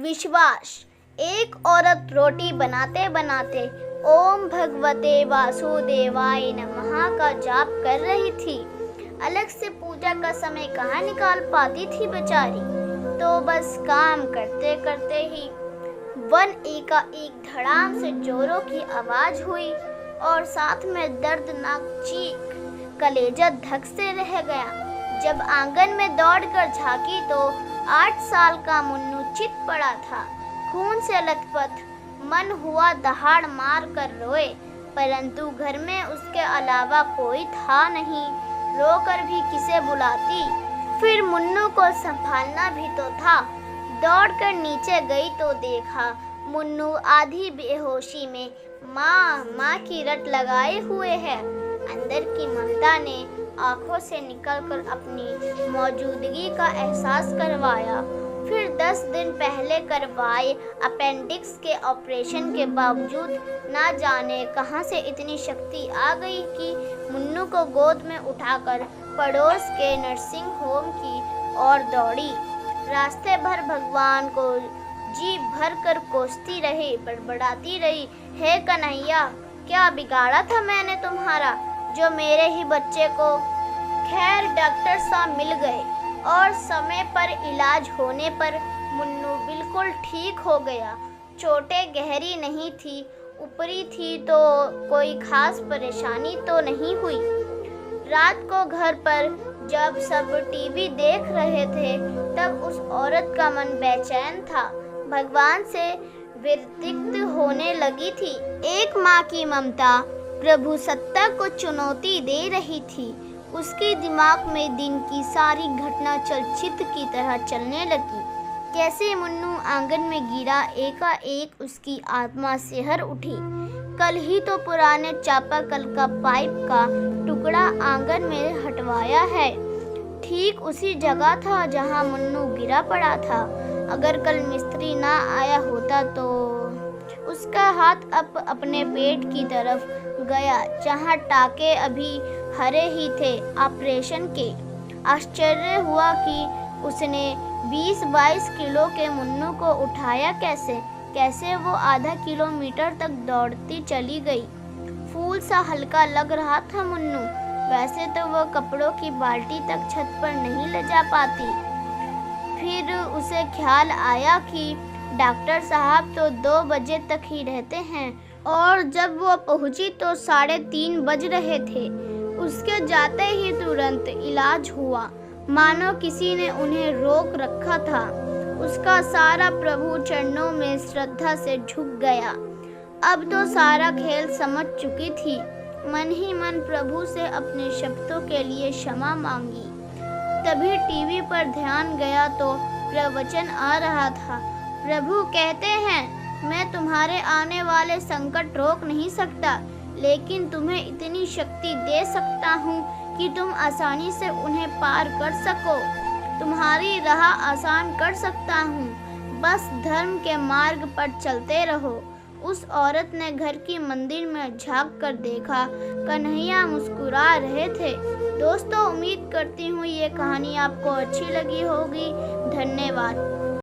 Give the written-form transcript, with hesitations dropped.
विश्वास। एक औरत रोटी बनाते बनाते ओम भगवते वासुदेवाय नमः का जाप कर रही थी। अलग से पूजा का समय कहाँ निकाल पाती थी बेचारी। तो बस काम करते करते ही वन एकाएक धड़ाम से जोरों की आवाज हुई और साथ में दर्दनाक चीख। कलेजा धक से रह गया। जब आंगन में दौड़कर झांकी तो 8 साल का मुन्नू चित पड़ा था, खून से लथपथ। मन हुआ दहाड़ मार कर रोए, परंतु घर में उसके अलावा कोई था नहीं। रोकर भी किसे बुलाती। फिर मुन्नू को संभालना भी तो था। दौड़कर नीचे गई तो देखा मुन्नू आधी बेहोशी में माँ माँ की रट लगाए हुए है। अंदर की ममता ने आंखों से निकलकर अपनी मौजूदगी का एहसास करवाया। फिर 10 दिन पहले करवाए अपेंडिक्स के ऑपरेशन के बावजूद ना जाने कहां से इतनी शक्ति आ गई कि मुन्नू को गोद में उठाकर पड़ोस के नर्सिंग होम की ओर दौड़ी। रास्ते भर भगवान को जी भर कर कोसती रही, बड़बड़ाती रही, हे कन्हैया, क्या बिगाड़ा था मैंने तुम्हारा जो मेरे ही बच्चे को। खैर डॉक्टर साहब मिल गए और समय पर इलाज होने पर मुन्नू बिल्कुल ठीक हो गया। चोटें गहरी नहीं थी, ऊपरी थी तो कोई खास परेशानी तो नहीं हुई। रात को घर पर जब सब टीवी देख रहे थे तब उस औरत का मन बेचैन था, भगवान से विरक्ति होने लगी थी। एक माँ की ममता प्रभु सत्ता को चुनौती दे रही थी। उसके दिमाग में दिन की सारी घटना चलचित्र की तरह चलने लगी। कैसे मुन्नू आंगन में गिरा, एकाएक उसकी आत्मा सिहर उठी। कल ही तो पुराने चापाकल का पाइप का टुकड़ा आंगन में हटवाया है, ठीक उसी जगह था जहां मुन्नू गिरा पड़ा था। अगर कल मिस्त्री ना आया होता तो उसका हाथ अपने पेट की तरफ गया जहां टाके अभी हरे ही थे ऑपरेशन के। आश्चर्य हुआ कि उसने 20-22 किलो के मुन्नू को उठाया कैसे वो आधा किलोमीटर तक दौड़ती चली गई। फूल सा हल्का लग रहा था मुन्नू। वैसे तो वो कपड़ों की बाल्टी तक छत पर नहीं ले जा पाती। फिर उसे ख्याल आया कि डॉक्टर साहब तो 2 बजे तक ही रहते हैं और जब वो पहुंची तो 3:30 बज रहे थे। उसके जाते ही तुरंत इलाज हुआ, मानो किसी ने उन्हें रोक रखा था। उसका सारा प्रभु चरणों में श्रद्धा से झुक गया। अब तो सारा खेल समझ चुकी थी। मन ही मन प्रभु से अपने शब्दों के लिए क्षमा मांगी। तभी टीवी पर ध्यान गया तो प्रवचन आ रहा था। प्रभु कहते हैं, मैं तुम्हारे आने वाले संकट रोक नहीं सकता, लेकिन तुम्हें इतनी शक्ति दे सकता हूँ कि तुम आसानी से उन्हें पार कर सको। तुम्हारी राह आसान कर सकता हूँ, बस धर्म के मार्ग पर चलते रहो। उस औरत ने घर की मंदिर में झांक कर देखा, कन्हैया मुस्कुरा रहे थे। दोस्तों, उम्मीद करती हूँ ये कहानी आपको अच्छी लगी होगी। धन्यवाद।